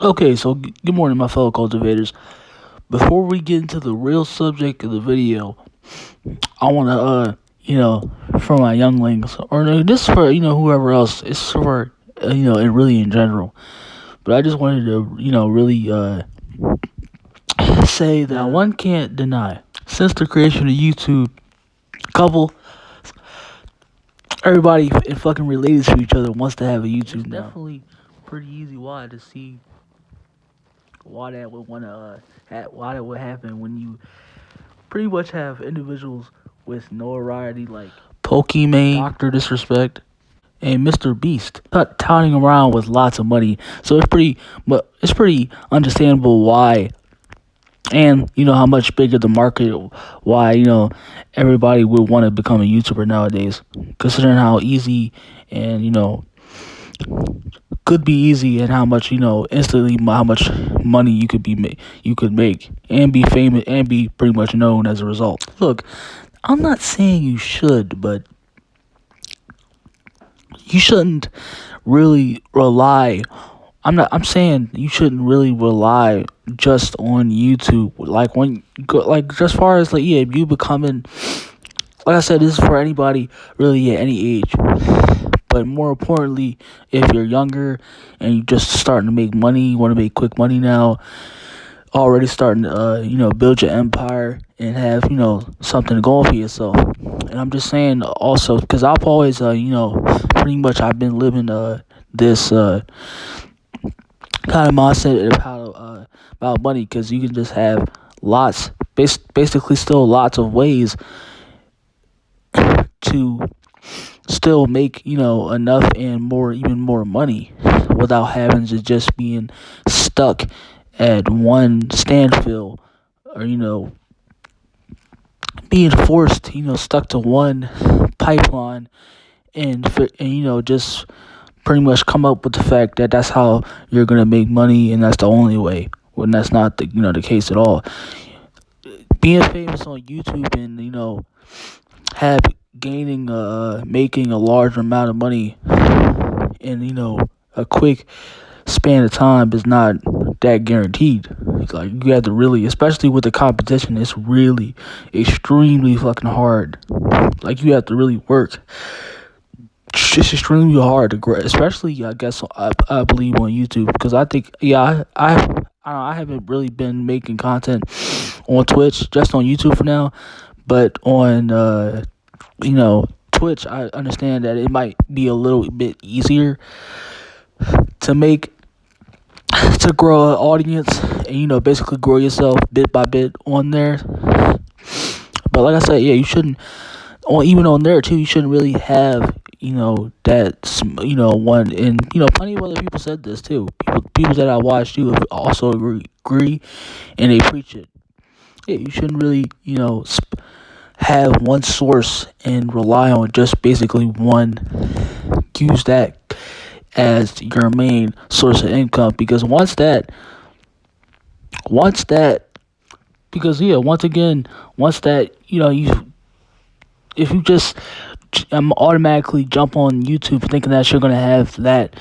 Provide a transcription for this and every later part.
Okay, so good morning, my fellow cultivators. Before we get into the real subject of the video, I want to, for my younglings, or no, this is for, whoever else, it's for, and really in general. But I just wanted to, really, say that one can't deny, since the creation of YouTube, couple, everybody fucking related to each other wants to have a YouTube it's now. Definitely pretty easy why to see why that would want to why that would happen when you pretty much have individuals with notoriety like Pokimane, Dr. Disrespect, and Mr. Beast touting around with lots of money. So it's pretty understandable why, and how much bigger the market, why everybody would want to become a YouTuber nowadays, considering how easy and could be easy, and how much instantly how much money you could make and be famous and be pretty much known as a result. Look, I'm not saying you should, but you shouldn't really rely. I'm saying you shouldn't really rely just on YouTube. Like as far as you becoming, like I said, this is for anybody really at any age. But more importantly, if you're younger and you're just starting to make money, you want to make quick money now, already starting to, build your empire and have, something going for yourself. And I'm just saying also, because I've always, pretty much I've been living this kind of mindset of how about money, because you can just have basically still lots of ways to still make enough and even more money without having to just being stuck at one standstill, or being forced stuck to one pipeline, and just pretty much come up with the fact that that's how you're gonna make money and that's the only way, when that's not the case at all. Being famous on YouTube and have making a large amount of money in a quick span of time is not that guaranteed. Like, you have to really, especially with the competition, it's really extremely fucking hard. Like, you have to really work. It's extremely hard to grow, especially I guess I believe on YouTube, because I think I haven't really been making content on Twitch, just on YouTube for now, but on Twitch, I understand that it might be a little bit easier to grow an audience and basically grow yourself bit by bit on there. But like I said, yeah, you shouldn't, or even on there too, you shouldn't really have that one. And plenty of other people said this too. People that I watched too also agree, and they preach it. Yeah, you shouldn't really have one source and rely on just basically one. Use that as your main source of income, because once that if you just automatically jump on YouTube thinking that you're gonna have that,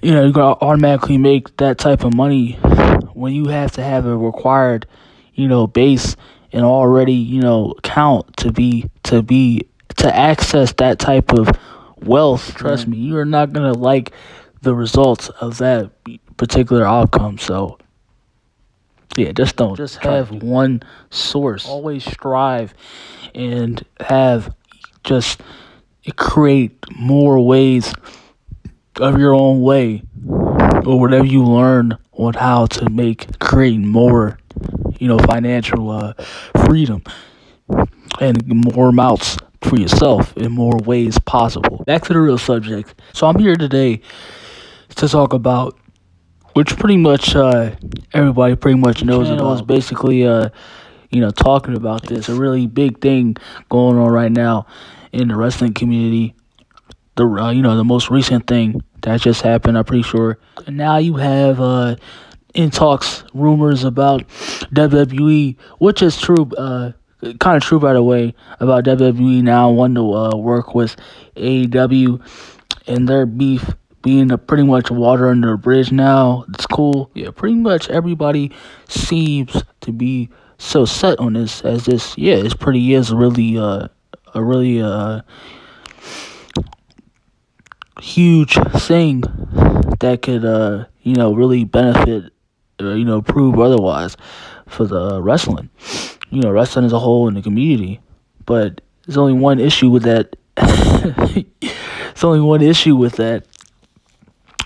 you're gonna automatically make that type of money, when you have to have a required base and already count to access that type of wealth. Trust me, you are not gonna like the results of that particular outcome. So yeah, don't just have one source. Always strive and create more ways of your own way, or whatever you learn on how to create more financial freedom and more amounts for yourself in more ways possible. Back to the real subject. So I'm here today to talk about, which pretty much everybody pretty much knows about. Is basically talking about this, a really big thing going on right now in the wrestling community. The most recent thing that just happened, I'm pretty sure. And now you have in talks rumors about WWE, which is true, kind of true by the way, about WWE now wanting to work with AEW and their beef being pretty much water under the bridge now. It's cool. Yeah, pretty much everybody seems to be so set on this as this. Yeah, it's pretty is really a really huge thing that could really benefit prove otherwise for the wrestling. Wrestling as a whole in the community. But there's only one issue with that. There's only one issue with that.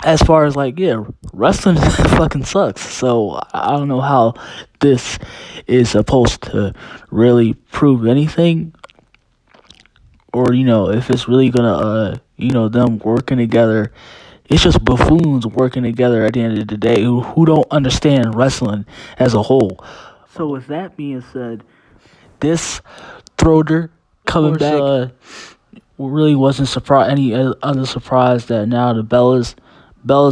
As far as wrestling fucking sucks. So I don't know how this is supposed to really prove anything, or if it's really gonna them working together. It's just buffoons working together at the end of the day who don't understand wrestling as a whole. So with that being said, this Throder coming back really wasn't any other surprise that now the Bellas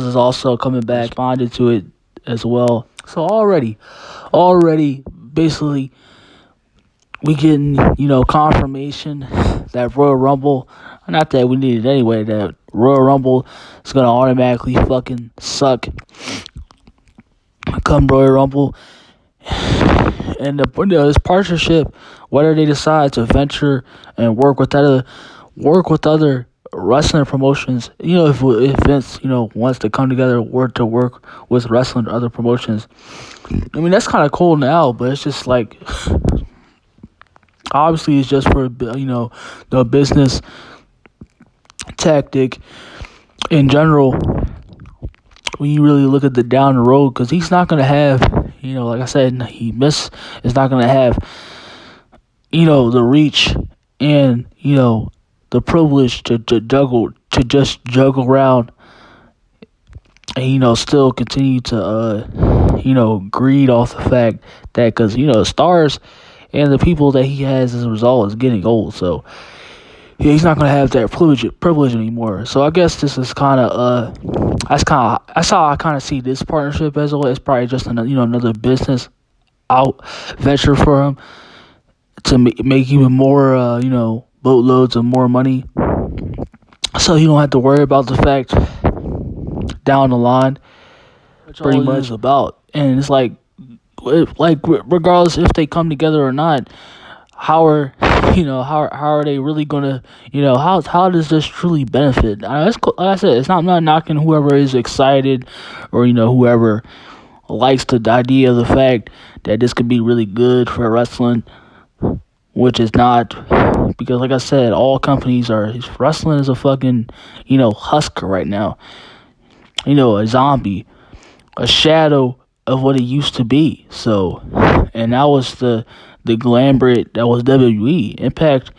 is also coming back, responded to it as well. So already basically we getting confirmation that Royal Rumble, not that we need it anyway, that Royal Rumble is gonna automatically fucking suck come Royal Rumble. And this partnership, whether they decide to venture and work with other wrestling promotions, if Vince wants to come together or to work with wrestling or other promotions, I mean that's kind of cool now, but it's just like obviously it's just for the business tactic in general when you really look at the down the road, because he's not gonna have like I said, is not gonna have the reach and the privilege to just juggle around and still continue to greed off the fact that because stars and the people that he has as a result is getting old. So yeah, he's not gonna have that privilege anymore. So I guess this is kind of that's how I kind of see this partnership as well. It's probably just another business out venture for him to make even more boatloads of more money, so you don't have to worry about the fact down the line. That's pretty much about. And it's like regardless if they come together or not, how are they really gonna how does this truly benefit? Like I said, it's not, I'm not knocking whoever is excited or whoever likes the idea of the fact that this could be really good for wrestling, which is not, because like I said, all companies are, wrestling is a fucking husk right now, a zombie, a shadow of what it used to be. So, and that was the glamour that was WWE. Impact,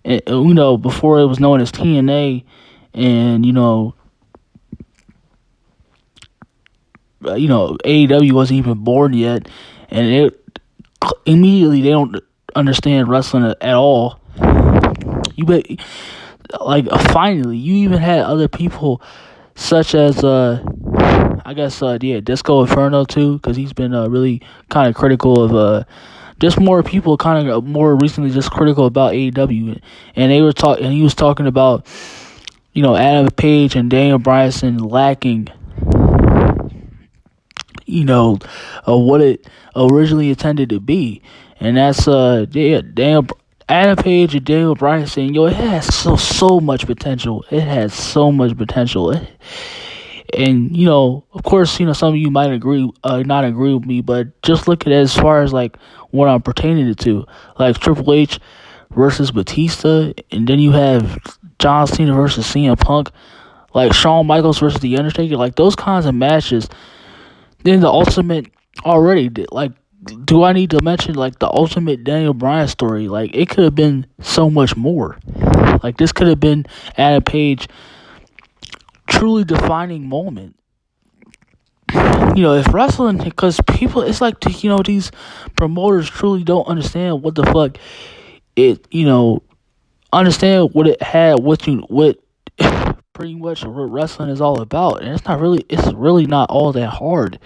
before it was known as TNA, and AEW wasn't even born yet, and it immediately they don't understand wrestling at all. You bet, finally, you even had other people such as Disco Inferno too, because he's been really kind of critical of just more people kind of more recently just critical about AEW, and he was talking about Adam Page and Daniel Bryan lacking what it originally intended to be, and that's Adam Page and Daniel Bryan saying, it has so much potential. It has so much potential. And of course, some of you might not agree with me, but just look at it as far as what I'm pertaining it to, like Triple H versus Batista, and then you have John Cena versus CM Punk, like Shawn Michaels versus The Undertaker, like those kinds of matches. Then the Ultimate already did, do I need to mention the Ultimate Daniel Bryan story? It could have been so much more. This could have been Adam Page truly defining moment. If wrestling, because people, it's these promoters truly don't understand what the fuck it, understand what it had, what pretty much what wrestling is all about, and it's really not all that hard.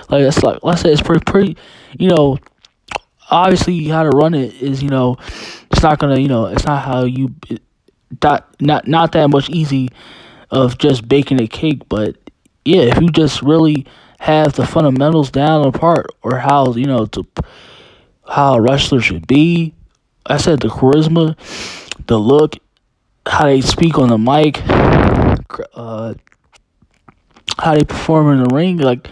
Like I said, it's pretty, obviously how to run it is, it's not gonna, it's not how you, not that much easy of just baking a cake. But yeah, if you just really have the fundamentals down apart, or how how a wrestler should be, I said the charisma, the look, how they speak on the mic, how they perform in the ring, like,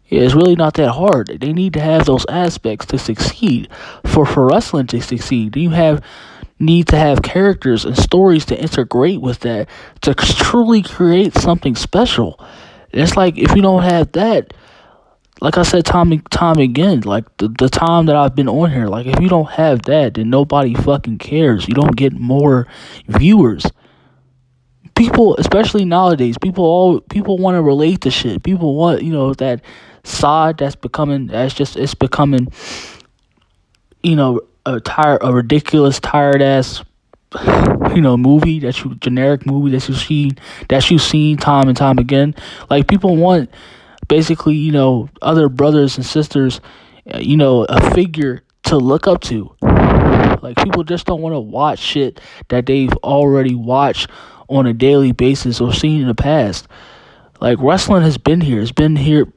yeah, it's really not that hard. They need to have those aspects to succeed. For wrestling to succeed, you have need to have characters and stories to integrate with that to truly create something special. It's like, if you don't have that, like I said time and time again, like the time that I've been on here, like, if you don't have that, then nobody fucking cares. You don't get more viewers. People, especially nowadays, people want to relate to shit. People want, that side it's becoming, a ridiculous, tired ass, movie generic movie that you've seen time and time again. Like, people want, basically, other brothers and sisters, a figure to look up to. Like, people just don't want to watch shit that they've already watched on a daily basis or seen in the past. Like, wrestling has been here.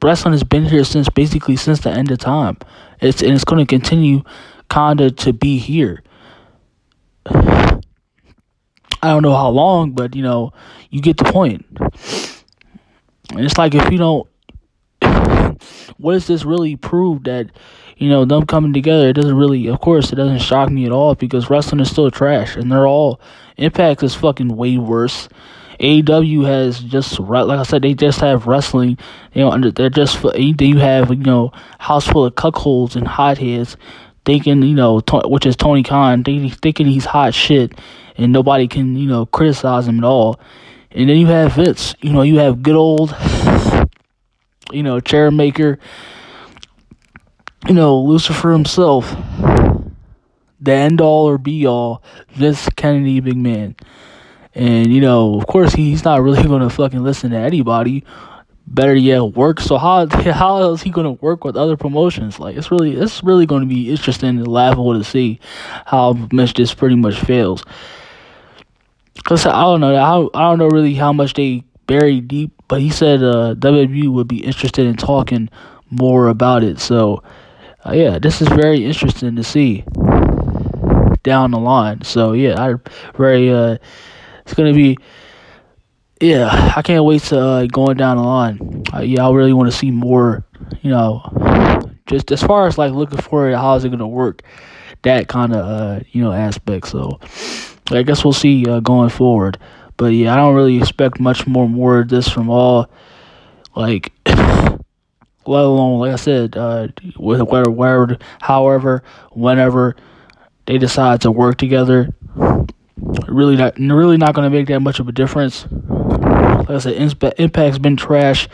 Wrestling has been here since the end of time. It's going to continue kinda to be here. I don't know how long, but you get the point. And it's like, if you don't, what does this really prove? That them coming together, it doesn't really, of course, it doesn't shock me at all, because wrestling is still trash, and Impact is fucking way worse. AEW has just, like I said, they just have wrestling. They're just, you have house full of cuckolds and hotheads thinking, which is Tony Khan, thinking he's hot shit, and nobody can criticize him at all. And then you have Vince. You have good old chair maker, Lucifer himself, the end all or be all, Vince Kennedy McMahon. And, of course, he's not really going to fucking listen to anybody. Better yet, work. So how is he going to work with other promotions? Like, it's really going to be interesting and laughable to see how much this pretty much fails. Because I don't know really how much they buried deep, but he said WWE would be interested in talking more about it. So, yeah, this is very interesting to see down the line. So, yeah, it's going to be, yeah, I can't wait to going down the line. I really want to see more, just as far as, like, looking forward to how is it going to work, that kind of, aspect. So, I guess we'll see going forward. But yeah, I don't really expect much more of this from all. Like, let alone, like I said, however, whenever they decide to work together, really not going to make that much of a difference. Like I said, Impact's been trash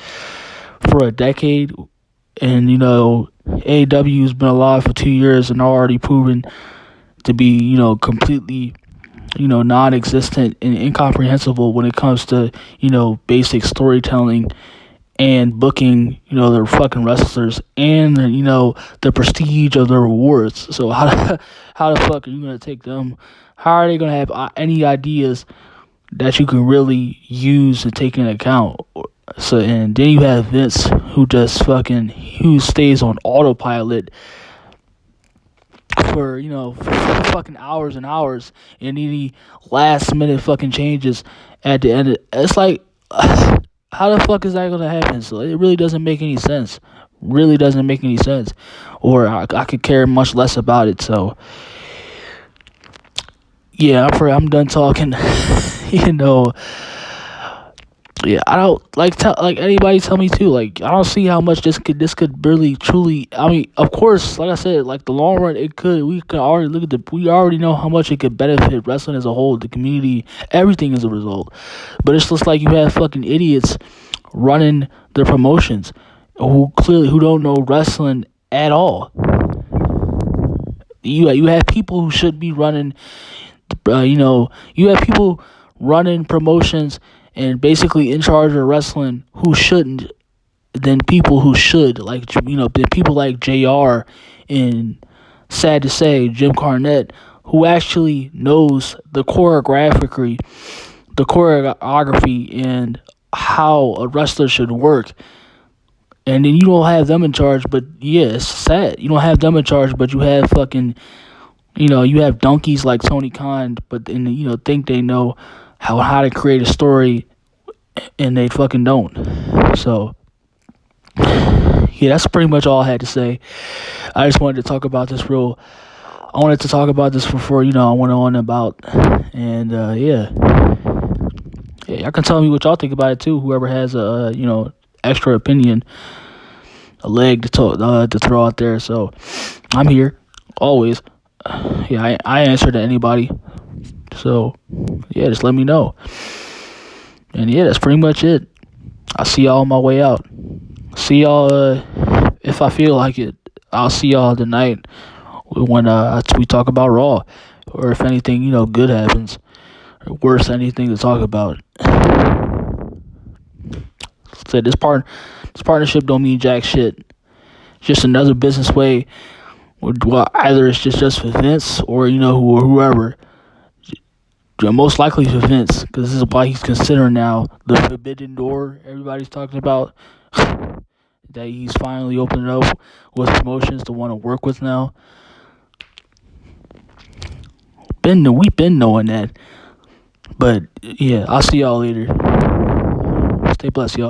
for a decade, and AEW's been alive for 2 years and already proven to be completely non-existent and incomprehensible when it comes to basic storytelling and booking their fucking wrestlers, and the prestige of their rewards. So how the fuck are you gonna take them? How are they gonna have any ideas that you can really use and take into account? So, and then you have Vince, who stays on autopilot for fucking hours and hours, and any last minute fucking changes at the end. It's like, how the fuck is that gonna happen? So it really doesn't make any sense. Or I could care much less about it. So yeah, I'm done talking. Yeah, I don't like anybody tell me too. Like, I don't see how much this could really truly. I mean, of course, like I said, like, the long run, it could. We already know how much it could benefit wrestling as a whole, the community, everything as a result. But it's just like, you have fucking idiots running the promotions who don't know wrestling at all. You have people who should be running. You have people running promotions and basically in charge of wrestling who shouldn't, than people who should, like, people like JR and, sad to say, Jim Cornette, who actually knows the choreography the choreography and how a wrestler should work. And then you don't have them in charge, but yeah, it's sad. You don't have them in charge, but you have fucking, you have donkeys like Tony Khan, but then, think they know how to create a story, and they fucking don't. So, yeah, that's pretty much all I had to say. I just wanted to talk about this I wanted to talk about this before, I went on about, and, yeah. Yeah, y'all can tell me what y'all think about it, too. Whoever has a, extra opinion, a leg to to throw out there. So, I'm here, always. Yeah, I answer to anybody. So, yeah, just let me know. And yeah, that's pretty much it. I'll see y'all on my way out. See y'all if I feel like it. I'll see y'all tonight when we talk about Raw, or if anything good happens, or worse, anything to talk about. So this partnership don't mean jack shit. It's just another business way. Well, either it's just for Vince or whoever. Most likely for Vince, because this is why he's considering now the forbidden door everybody's talking about, that he's finally opening up with promotions to want to work with now. We've been knowing that. But yeah, I'll see y'all later. Stay blessed, y'all.